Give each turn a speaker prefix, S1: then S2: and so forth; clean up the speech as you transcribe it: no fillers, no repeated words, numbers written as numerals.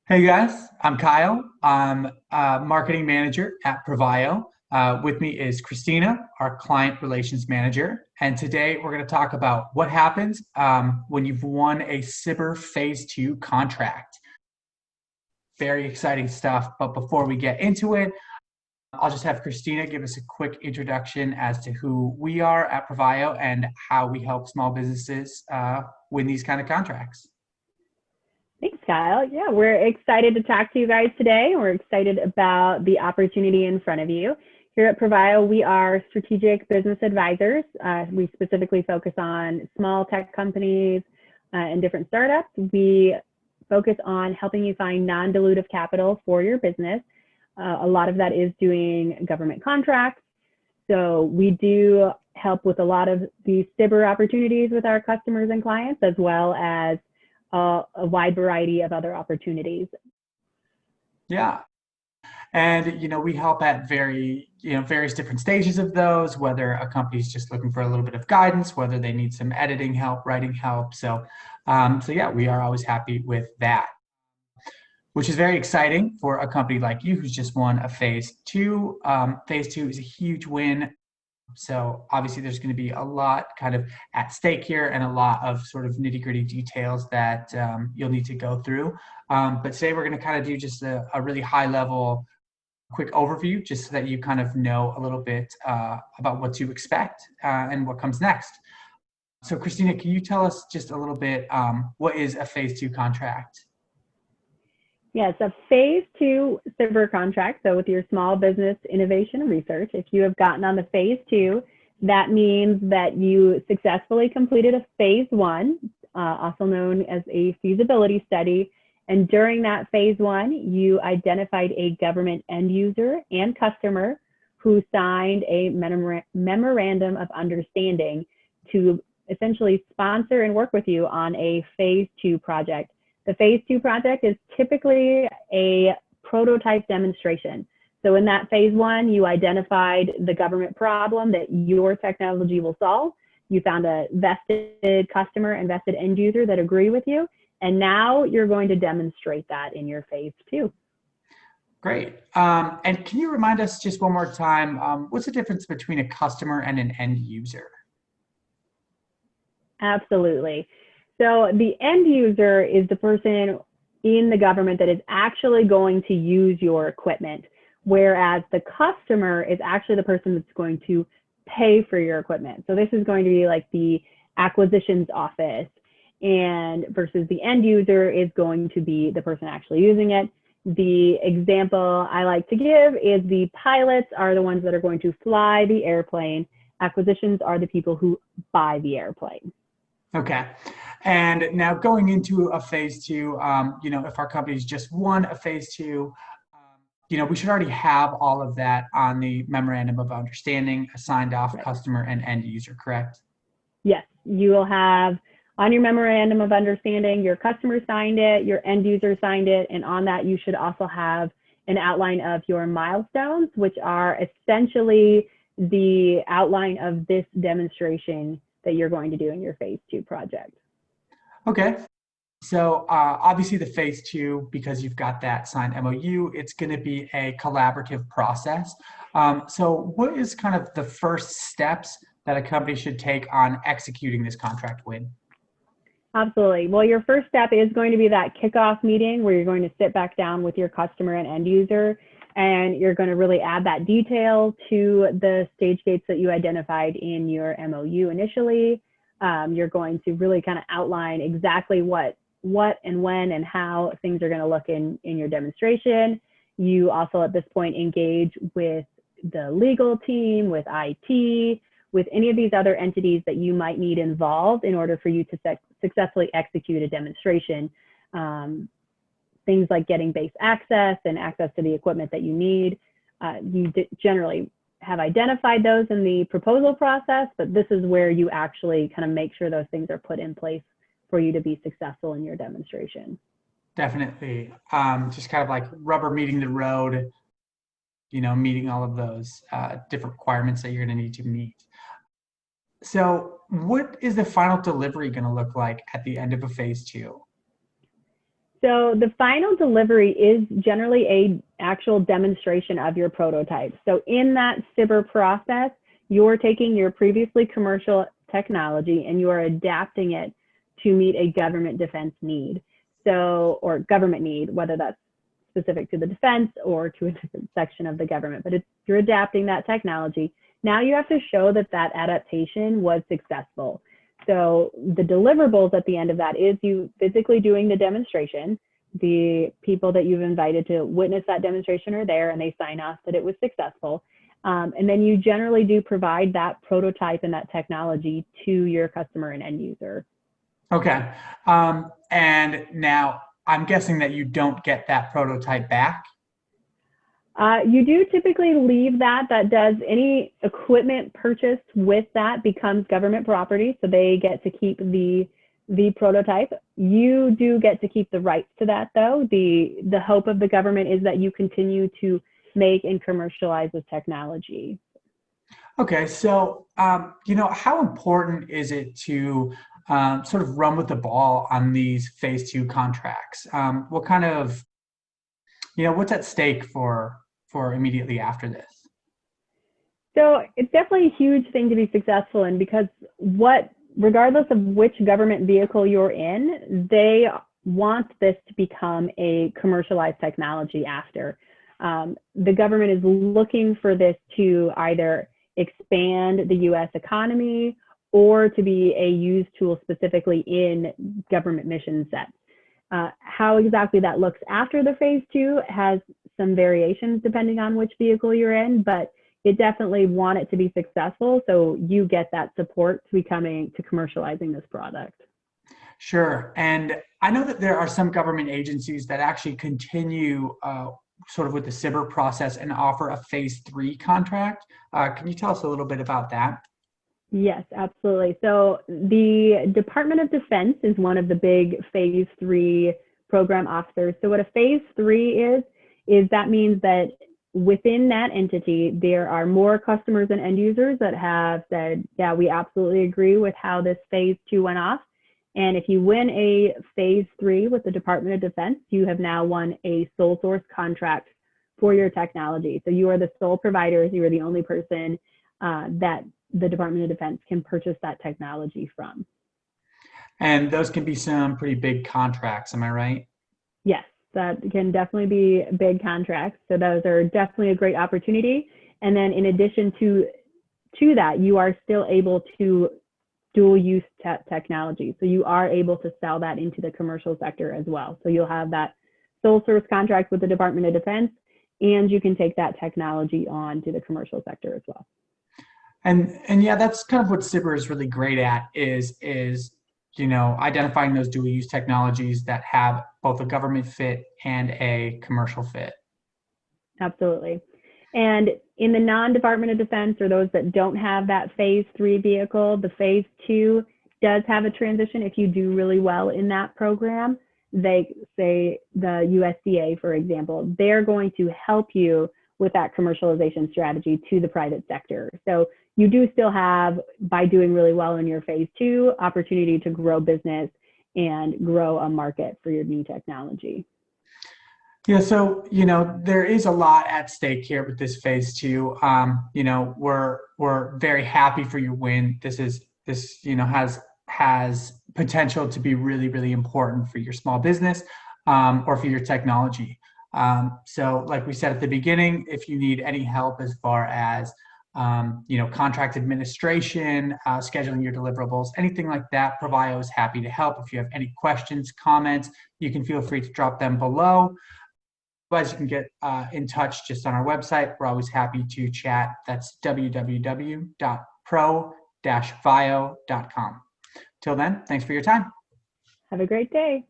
S1: Hey guys, I'm Kyle. I'm a marketing manager at Pro-VIO. With me is Christina, our client relations manager. And today we're going to talk about what happens when you've won a SBIR Phase II contract. Very exciting stuff. But before we get into it, I'll just have Christina give us a quick introduction as to who we are at Pro-VIO and how we help small businesses win these kind of contracts.
S2: Thanks, Kyle. Yeah, we're excited to talk to you guys today. We're excited about the opportunity in front of you. Here at Provideo, we are strategic business advisors. We specifically focus on small tech companies and different startups. We focus on helping you find non-dilutive capital for your business. A lot of that is doing government contracts. So we do help with a lot of these SBIR opportunities with our customers and clients, as well as a wide variety of other opportunities.
S1: Yeah. And, we help at various different stages of those, whether a company's just looking for a little bit of guidance, whether they need some editing help, writing help. So yeah, we are always happy with that, which is very exciting for a company like you who's just won a Phase II. Phase II is a huge win. So obviously there's going to be a lot kind of at stake here and a lot of sort of nitty-gritty details that you'll need to go through. But today we're going to kind of do just a really high-level quick overview just so that you kind of know a little bit about what to expect and what comes next. So Christina, can you tell us just a little bit what is a Phase II contract?
S2: Yes, a Phase II SBIR contract. So with your small business innovation and research, if you have gotten on the Phase II, that means that you successfully completed a Phase I, also known as a feasibility study. And during that Phase I, you identified a government end user and customer who signed a memorandum of understanding to essentially sponsor and work with you on a Phase II project. The Phase II project is typically a prototype demonstration. So in that Phase I, you identified the government problem that your technology will solve. You found a vested customer and vested end user that agree with you. And now you're going to demonstrate that in your Phase II.
S1: Great. And can you remind us just one more time, what's the difference between a customer and an end user?
S2: Absolutely. So the end user is the person in the government that is actually going to use your equipment, whereas the customer is actually the person that's going to pay for your equipment. So this is going to be like the acquisitions office, and versus the end user is going to be the person actually using it. The example I like to give is the pilots are the ones that are going to fly the airplane. Acquisitions are the people who buy the airplane.
S1: Okay. And now going into a Phase II, if our company's just won a Phase II, we should already have all of that on the memorandum of understanding, a signed off customer and end user, correct?
S2: Yes, you will have on your memorandum of understanding, your customer signed it, your end user signed it, and on that you should also have an outline of your milestones, which are essentially the outline of this demonstration that you're going to do in your Phase II project.
S1: Okay. So obviously the Phase II, because you've got that signed MOU, it's going to be a collaborative process. So what is kind of the first steps that a company should take on executing this contract win?
S2: Absolutely. Well, your first step is going to be that kickoff meeting where you're going to sit back down with your customer and end user, and you're going to really add that detail to the stage gates that you identified in your MOU initially. You're going to really kind of outline exactly what and when and how things are going to look in your demonstration. You also at this point engage with the legal team, with IT, with any of these other entities that you might need involved in order for you to successfully execute a demonstration. Things like getting base access and access to the equipment that you need. You generally have identified those in the proposal process, but this is where you actually kind of make sure those things are put in place for you to be successful in your demonstration.
S1: Definitely. Just kind of like rubber meeting the road, meeting all of those different requirements that you're going to need to meet. So what is the final delivery going to look like at the end of a Phase II?
S2: So the final delivery is generally a actual demonstration of your prototype. So in that SBIR process, you're taking your previously commercial technology and you are adapting it to meet a government defense need. So, or government need, whether that's specific to the defense or to a different section of the government, but you're adapting that technology. Now you have to show that that adaptation was successful. So the deliverables at the end of that is you physically doing the demonstration. The people that you've invited to witness that demonstration are there and they sign off that it was successful. And then you generally do provide that prototype and that technology to your customer and end user.
S1: Okay. And now I'm guessing that you don't get that prototype back.
S2: You do typically leave that. That does any equipment purchased with that becomes government property, so they get to keep the prototype. You do get to keep the rights to that, though. The hope of the government is that you continue to make and commercialize this technology.
S1: Okay, so how important is it to sort of run with the ball on these phase 2 contracts? What kind of, what's at stake for immediately after this?
S2: So it's definitely a huge thing to be successful in, because regardless of which government vehicle you're in, they want this to become a commercialized technology after. The government is looking for this to either expand the US economy or to be a used tool specifically in government mission sets. How exactly that looks after the phase 2 has some variations depending on which vehicle you're in, but it definitely want it to be successful, so you get that support to commercializing this product.
S1: Sure. And I know that there are some government agencies that actually continue sort of with the SBIR process and offer a phase 3 contract. Can you tell us a little bit about that?
S2: Yes, absolutely. So the Department of Defense is one of the big phase 3 program officers. So what a phase 3 is that means that within that entity, there are more customers and end users that have said, yeah, we absolutely agree with how this phase 2 went off. And if you win a phase 3 with the Department of Defense, you have now won a sole source contract for your technology. So you are the sole providers, you are the only person that the Department of Defense can purchase that technology from.
S1: And those can be some pretty big contracts, am I right?
S2: Yes, that can definitely be big contracts. So those are definitely a great opportunity. And then in addition to that, you are still able to dual use technology. So you are able to sell that into the commercial sector as well. So you'll have that sole source contract with the Department of Defense, and you can take that technology on to the commercial sector as well.
S1: And yeah, that's kind of what SBIR is really great at is identifying those dual use technologies that have both a government fit and a commercial fit.
S2: Absolutely. And in the non-Department of Defense, or those that don't have that phase 3 vehicle, the phase 2 does have a transition. If you do really well in that program, they say the USDA, for example, they're going to help you with that commercialization strategy to the private sector. So you do still have, by doing really well in your phase 2, opportunity to grow business and grow a market for your new technology.
S1: Yeah, so there is a lot at stake here with this phase 2. We're very happy for your win. This has potential to be really, really important for your small business or for your technology. So like we said at the beginning, if you need any help as far as contract administration, scheduling your deliverables, anything like that, Pro-VIO is happy to help. If you have any questions, comments, you can feel free to drop them below. Otherwise, you can get in touch just on our website. We're always happy to chat. That's www.pro-vio.com. Till then, thanks for your time.
S2: Have a great day.